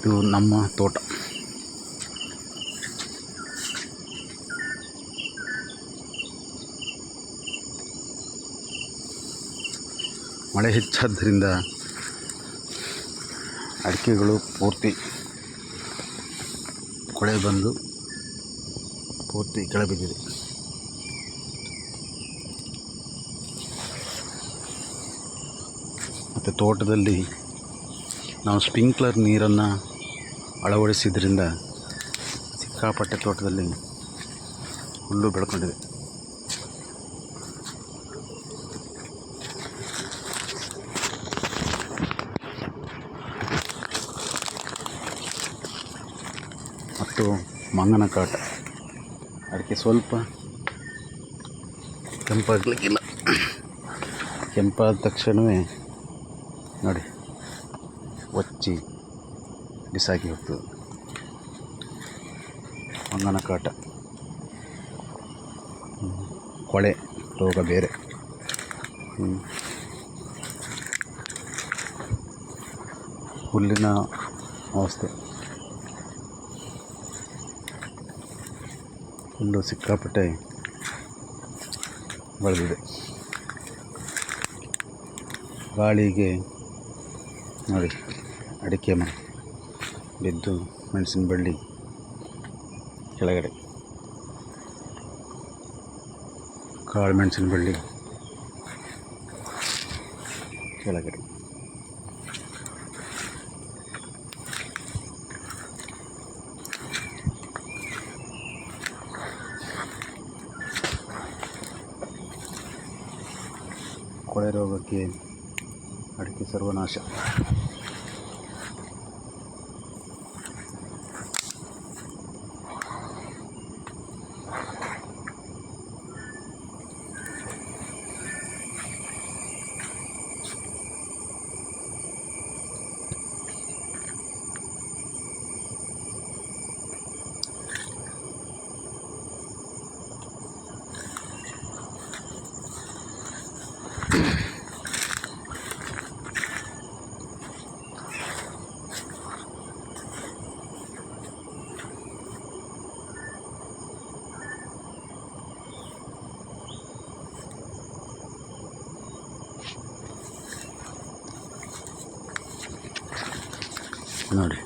ಇದು ನಮ್ಮ ತೋಟ. ಮಳೆ ಹೆಚ್ಚಾದ್ದರಿಂದ ಅಡಿಕೆಗಳು ಪೂರ್ತಿ ಕೊಳೆ ಬಂದು ಪೂರ್ತಿ ಕೆಳಬಿದ್ದಿದೆ. ಮತ್ತು ತೋಟದಲ್ಲಿ ನಾವು ಸ್ಪ್ರಿಂಕ್ಲರ್ ನೀರನ್ನು ಅಳವಡಿಸಿದ್ರಿಂದ ಸಿಕ್ಕಾಪಟ್ಟೆ ತೋಟದಲ್ಲಿ ಹುಲ್ಲು ಬೆಳ್ಕೊಂಡಿದೆ. ಮತ್ತು ಮಂಗನ ಕಾಟ. ಅದಕ್ಕೆ ಸ್ವಲ್ಪ ಕೆಂಪಾಗಲಿಕ್ಕಿಲ್ಲ. ಕೆಂಪಾದ ತಕ್ಷಣವೇ ನೋಡಿ ಒಚ್ಚಿ ಬಿಸಾಕಿ ಹೋಗ್ತದೆ. ಮಂಗನ ಕಾಟ, ಕೊಳೆ ರೋಗ ಬೇರೆ. ಹುಲ್ಲಿನ ಅವಸ್ಥೆ, ಹುಲ್ಲು ಸಿಕ್ಕಾಪಟ್ಟೆ ಬೆಳೆದಿದೆ. ಗಾಳಿಗೆ ನೋಡಿ ಅಡಿಕೆ ಮರ ಬಿದ್ದು ಮೆಣಸಿನ ಬಳ್ಳಿ ಕೆಳಗಡೆ, ಕಾಳು ಮೆಣಸಿನ ಬಳ್ಳಿ ಕೆಳಗಡೆ. ಕೊಳೆ ರೋಗಕ್ಕೆ ಅಡಿಕೆ ಸರ್ವನಾಶ. ನೋಡಿ